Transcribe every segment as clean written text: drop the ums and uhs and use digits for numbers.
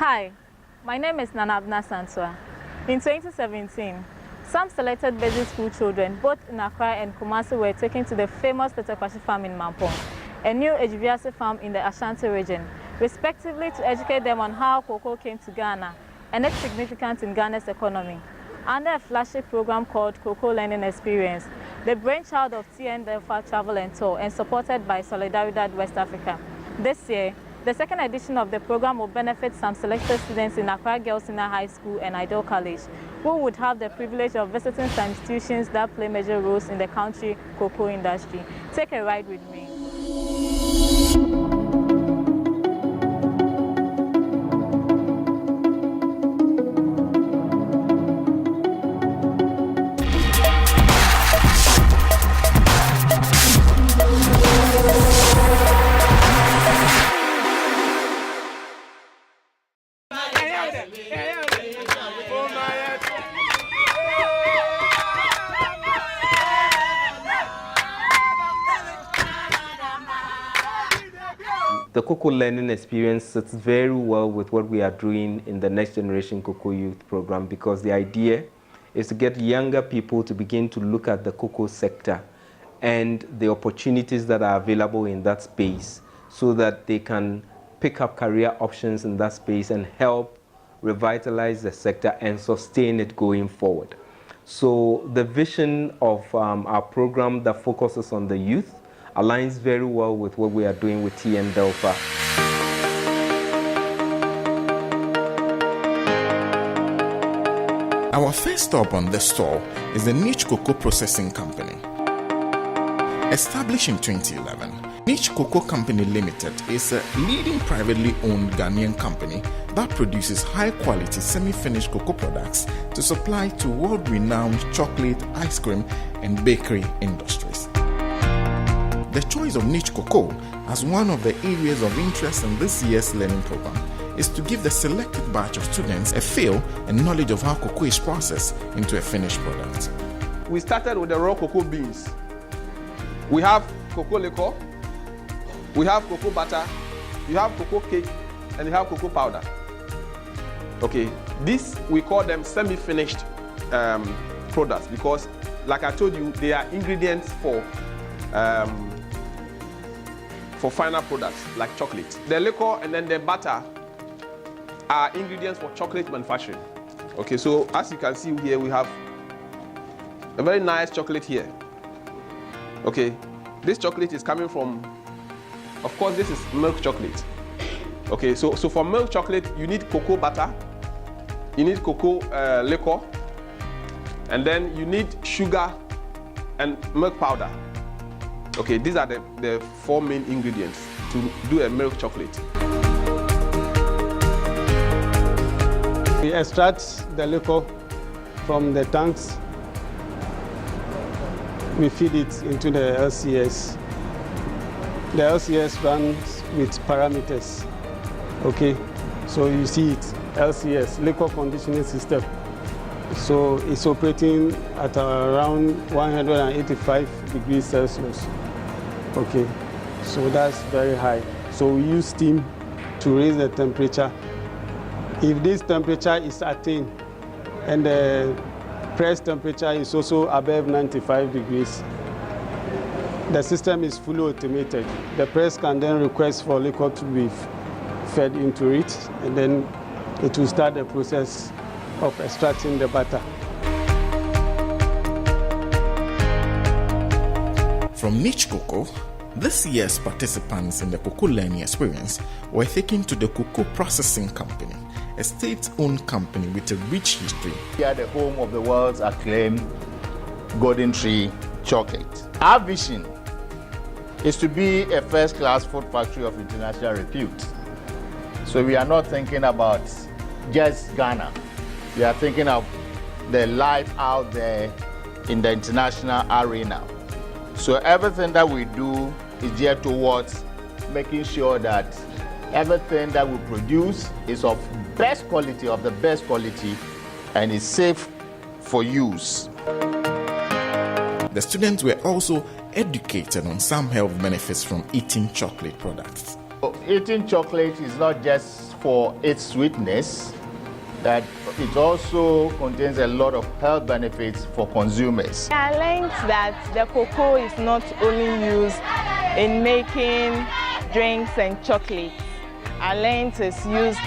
Hi, my name is Nana Abna Sanswa. In 2017, some selected basic school children, both in Accra and Kumasi, were taken to the famous Tetekwashi farm in Mampong, a new Ejibiase farm in the Ashanti region, respectively to educate them on how cocoa came to Ghana and its significance in Ghana's economy. Under a flashy program called Cocoa Learning Experience, the brainchild of TN Delpha Travel and Tour and supported by Solidaridad West Africa. This year, the second edition of the program will benefit some selected students in Accra Girls Senior High School and Ideal College, who would have the privilege of visiting some institutions that play major roles in the country cocoa industry. Take a ride with me. The Cocoa Learning Experience sits very well with what we are doing in the Next Generation Cocoa Youth Program, because the idea is to get younger people to begin to look at the cocoa sector and the opportunities that are available in that space so that they can pick up career options in that space and help revitalize the sector and sustain it going forward. So the vision of our program that focuses on the youth aligns very well with what we are doing with TN Delpha. Our first stop on this tour is the Niche Cocoa Processing Company. Established in 2011, Niche Cocoa Company Limited is a leading privately owned Ghanaian company that produces high-quality semi-finished cocoa products to supply to world-renowned chocolate, ice cream, and bakery industries. The choice of niche cocoa as one of the areas of interest in this year's learning program is to give the selected batch of students a feel and knowledge of how cocoa is processed into a finished product. We started with the raw cocoa beans. We have cocoa liquor, we have cocoa butter, you have cocoa cake, and you have cocoa powder. Okay, this we call them semi-finished products because, like I told you, they are ingredients for final products like chocolate. The liquor and then the butter are ingredients for chocolate manufacturing. Okay, so as you can see here, we have a very nice chocolate here. Okay, this chocolate is coming from, of course, this is milk chocolate. Okay, so for milk chocolate, you need cocoa butter, you need cocoa liquor, and then you need sugar and milk powder. Okay, these are the four main ingredients to do a milk chocolate. We extract the liquor from the tanks. We feed it into the LCS. The LCS runs with parameters. Okay, so you see it, LCS, liquor conditioning system. So it's operating at around 185 degrees Celsius. Okay, so that's very high. So we use steam to raise the temperature. If this temperature is attained and the press temperature is also above 95 degrees, the system is fully automated. The press can then request for liquor to be fed into it, and then it will start the process of extracting the butter. From Niche Cocoa, this year's participants in the Cocoa Learning Experience were taken to the Cocoa Processing Company, a state-owned company with a rich history. We are the home of the world's acclaimed Golden Tree chocolate. Our vision is to be a first-class food factory of international repute. So we are not thinking about just Ghana. We are thinking of the life out there in the international arena. So everything that we do is geared towards making sure that everything that we produce is of best quality, of the best quality, and is safe for use. The students were also educated on some health benefits from eating chocolate products. Eating chocolate is not just for its sweetness, that it also contains a lot of health benefits for consumers. I learned that the cocoa is not only used in making drinks and chocolates. I learned it's used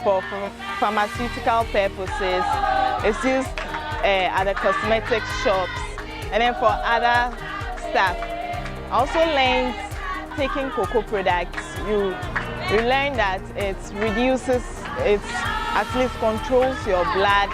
for pharmaceutical purposes. It's used at the cosmetic shops and then for other stuff. I also learned taking cocoa products, you learn that it reduces, it at least controls your blood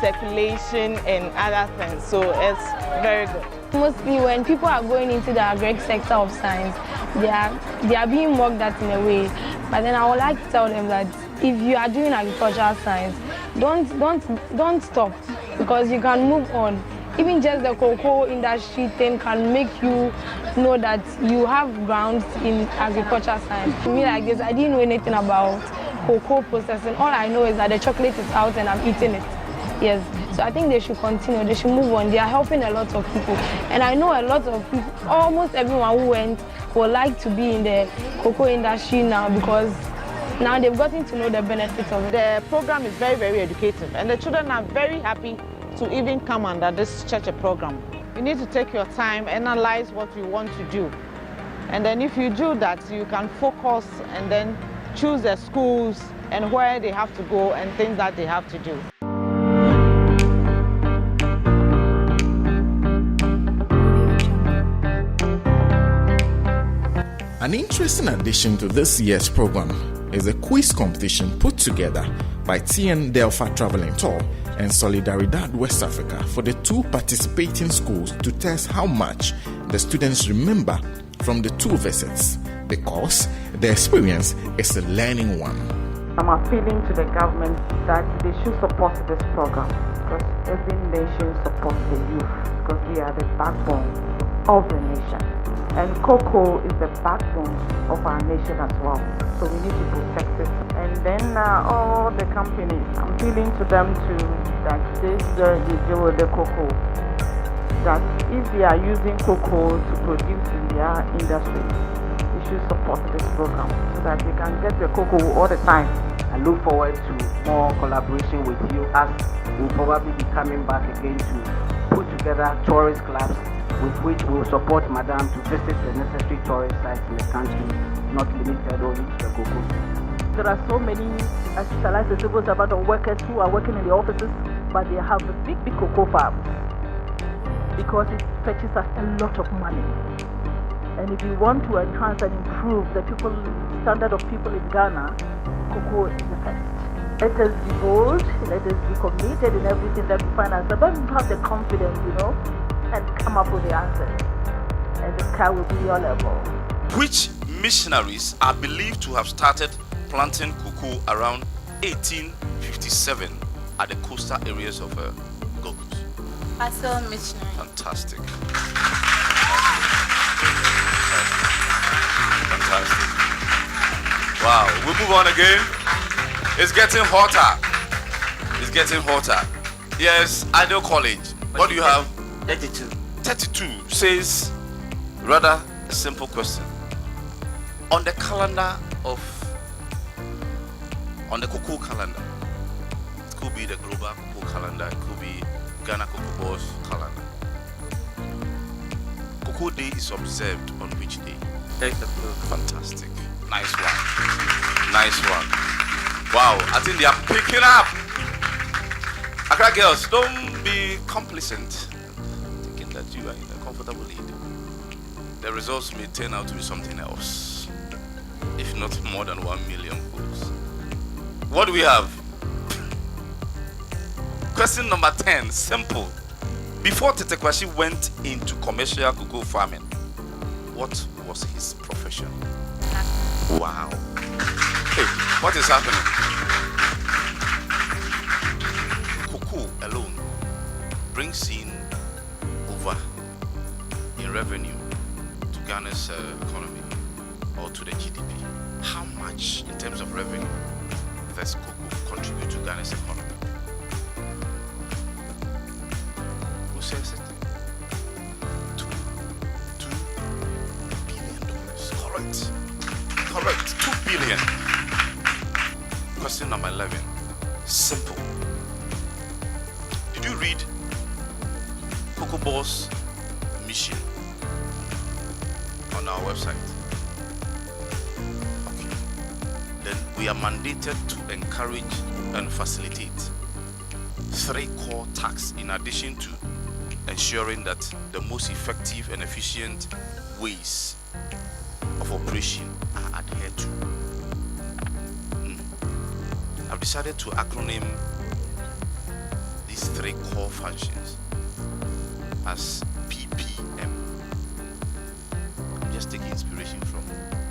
circulation and other things, so it's very good. Mostly when people are going into the agric sector of science, they are being mocked at in a way. But then I would like to tell them that if you are doing agricultural science, don't stop, because you can move on. Even just the cocoa industry thing can make you know that you have grounds in agricultural science. To me like this, I didn't know anything about cocoa processing. All I know is that the chocolate is out and I'm eating it. Yes, so I think they should continue, they should move on. They are helping a lot of people. And I know a lot of people, almost everyone who went would like to be in the cocoa industry now, because now they've gotten to know the benefits of it. The program is very, very educative, and the children are very happy to even come under this church program. You need to take your time, analyze what you want to do. And then if you do that, you can focus and then choose the schools and where they have to go and things that they have to do. An interesting addition to this year's program is a quiz competition put together by TN Delpha Traveling Tour and Solidaridad West Africa for the two participating schools to test how much the students remember from the two visits, because the experience is a learning one. I'm appealing to the government that they should support this program, because every nation supports the youth, because we are the backbone of the nation. And cocoa is the backbone of our nation as well. So we need to protect it. And then all the companies, I'm appealing to them that they deal with the cocoa. That if they are using cocoa to produce in their industry, they should support this program so that they can get the cocoa all the time. I look forward to more collaboration with you, as we'll probably be coming back again to put together tourist clubs with which we will support Madam to visit the necessary tourist sites in the country, not limited only to the cocoa. There are so many specialized civil servant workers who are working in the offices, but they have a big cocoa farms, because it fetches us a lot of money. And if you want to enhance and improve the standard of people in Ghana, cocoa is the first. Let us be bold, let us be committed in everything that we find ourselves. Let us have the confidence, and come up with the answers. And the sky will be your level. Which missionaries are believed to have started planting cocoa around 1857 at the coastal areas of Gold? Pastor missionary. Fantastic. Fantastic. Wow, we move on again. It's getting hotter. It's getting hotter. Yes, Ideal College. What do you have? 32. 32 says, rather a simple question. On the calendar on the cocoa calendar, it could be the global cocoa calendar, it could be Ghana Cocoa Board's calendar. Cocoa Day is observed on which day? Fantastic. Nice one. Nice one. Wow, I think they are picking up. Accra girls, don't be complacent, thinking that you are in a comfortable lead. The results may turn out to be something else, if not more than 1 million votes. What do we have? Question number 10, simple. Before Tetekwashi went into commercial cocoa farming, what was his profession? Wow. Hey, what is happening? Cocoa alone brings in over in revenue to Ghana's economy, or to the GDP. How much in terms of revenue does cocoa contribute to Ghana's economy? Who says it? $2 billion. Correct. 2 billion. Lesson number 11. Simple. Did you read Cocoa Boss mission on our website? Okay. Then we are mandated to encourage and facilitate 3 core tasks in addition to ensuring that the most effective and efficient ways of operation are adhered to. I've decided to acronym these 3 core functions as PPM. I'm just taking inspiration from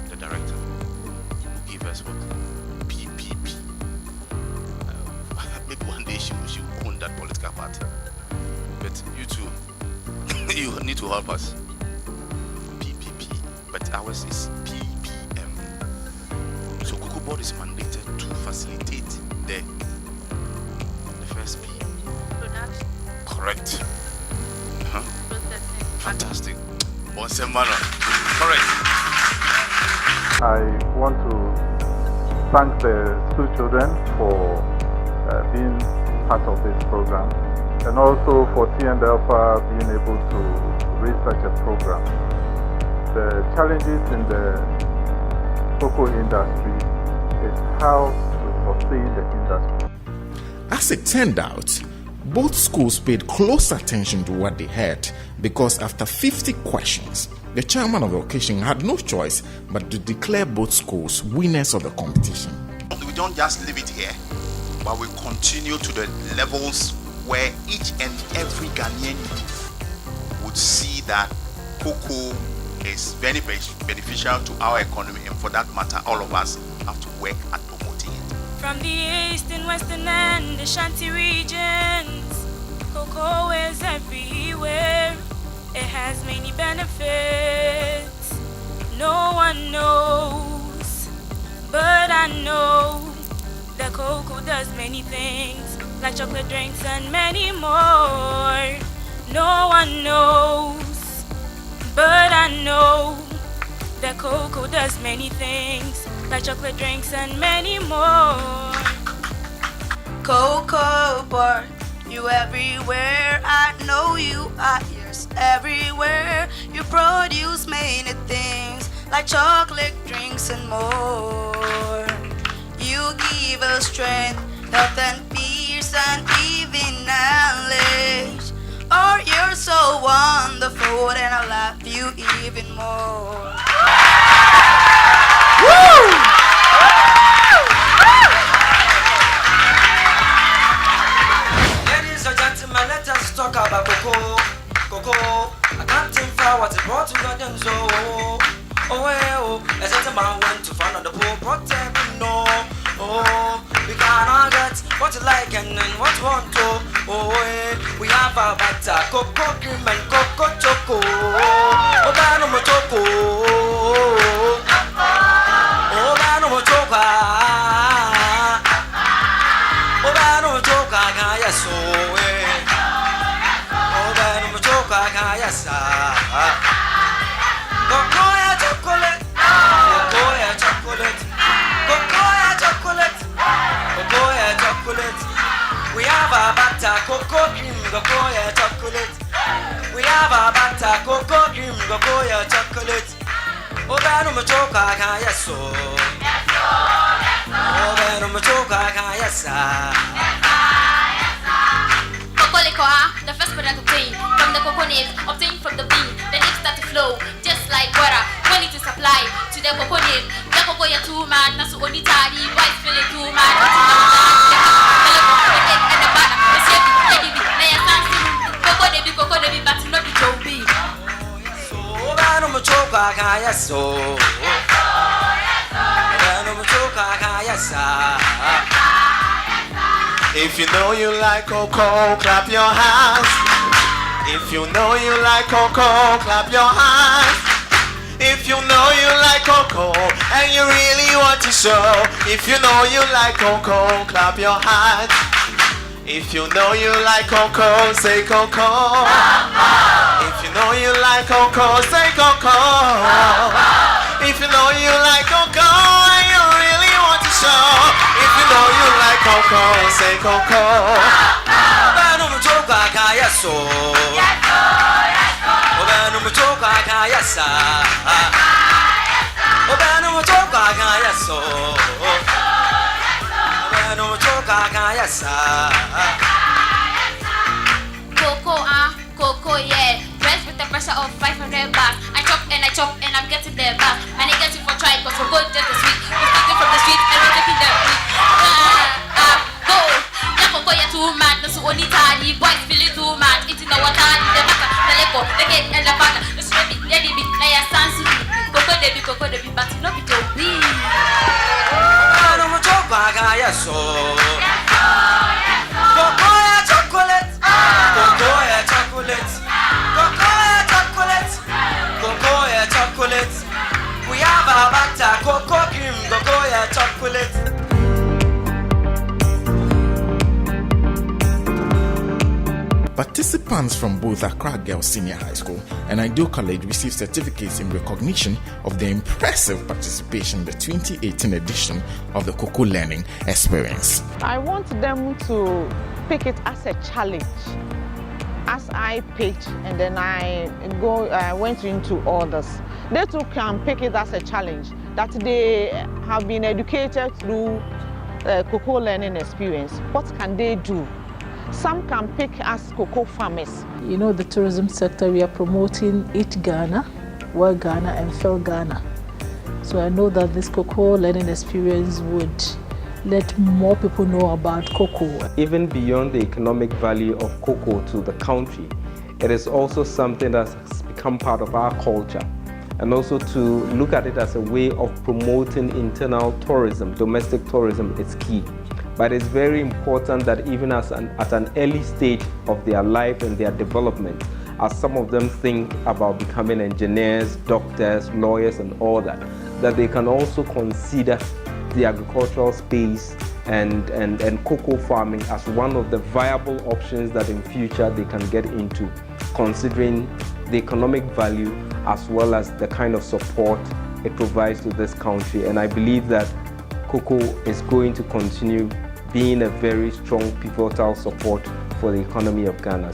the director who gave us what PPP. Maybe one day she will own that political party. But you two, you need to help us. PPP, but ours is PPM. So Cocoa Board is mandated to facilitate the first P. Production. Correct. Fantastic. Awesome manner. Correct. I want to thank the school children for being part of this program, and also for TNDalfa being able to raise such a program. The challenges in the cocoa industry is how to sustain the industry. As it turned out, both schools paid close attention to what they heard, because after 50 questions, the chairman of the occasion had no choice but to declare both schools winners of the competition. We don't just leave it here, but we continue to the levels where each and every Ghanaian youth would see that cocoa is very beneficial to our economy, and for that matter, all of us have to work at promoting it. From the east and western and the Shanti regions, cocoa is everywhere. It has many benefits. No one knows, but I know that cocoa does many things, like chocolate drinks and many more. No one knows, but I know that cocoa does many things, like chocolate drinks and many more. Cocoa Board, you everywhere. I know you are yours everywhere. You produce many things, like chocolate drinks and more. You give us strength, health and peace, and even knowledge. Oh, you're so wonderful, and I love you even more. Woo! Ladies and gentlemen, let us talk about cocoa. Cocoa, I can't think for what it brought to London, so oh, well, as a man went to find out the poor protect, no. Oh, we cannot get what you like and then what you want to. Oh, we have a butter, cocoa cream and cocoa choco. Oh, banana choco. Oh, banana choco. Oh, banana choco, yes, oh, oh, banana choco, yes, cocoa chocolate. Cocoa chocolate. Cocoa chocolate. Cocoa chocolate. We have a butter, cocoa cream, cocoa chocolate. We have a butter, cocoa cream, cocoa chocolate. Oh, Bano Machoka, yes, so. Oh, Bano Machoka, yes, Cocoa liquor, the first product obtained from the cocoa nibs, obtained from the bean. The nibs start to flow, just like water. Quality supply to the cocoa nib. The cocoa ya too man, that's only tiny. White feeling too man. The egg and the butter, the safety, the cocoa debi, but not the joby. Oh, Bano Machoka, yes, so. Bano Machoka, yes, If you know you like cocoa, clap your hands. If you know you like cocoa, clap your hands. If you know you like cocoa and you really want to show. If you know you like cocoa, clap your hands. If you know you like cocoa, say cocoa. If you know you like cocoa, say cocoa. If you know you like cocoa and you really want to sure. If you know you like cocoa, say cocoa. Obanu mutoka kaya so. Obanu mutoka kaya sa. Obanu mutoka kaya so. Obanu mutoka kaya sa. Cocoa, yeah. Breath with the pressure of 500 bars. I chop and I'm getting there back. Man, I get it for try, cause we're good just this week. We're starting from the street and we're taking them week. Go. Yeah, cocoa, you're too mad. That's only tiny. Boys feeling too mad. Eating the water, the butter, the liquor, the cake and the butter. The baby, lady be, like a sans. Cocoa, they be, but no be to be. Obanu mutoka kaya so. Cocoa chocolate. Cocoa chocolate. Cocoa chocolate. We have a butter, cocoa cream, cocoa chocolate. Participants from both Accra Girls Senior High School and Ideal College received certificates in recognition of their impressive participation in the 2018 edition of the Cocoa Learning Experience. I want them to pick it as a challenge. As I picked and then I went into others, they too can pick it as a challenge that they have been educated through cocoa learning experience. What can they do? Some can pick as cocoa farmers. You know, the tourism sector, we are promoting Eat Ghana, Work Ghana and Feel Ghana. So I know that this cocoa learning experience would let more people know about cocoa. Even beyond the economic value of cocoa to the country, it is also something that has become part of our culture. And also to look at it as a way of promoting internal tourism, domestic tourism is key. But it's very important that even at an early stage of their life and their development, as some of them think about becoming engineers, doctors, lawyers and all that, that they can also consider the agricultural space and cocoa farming as one of the viable options that in future they can get into, considering the economic value as well as the kind of support it provides to this country. And I believe that cocoa is going to continue being a very strong pivotal support for the economy of Ghana.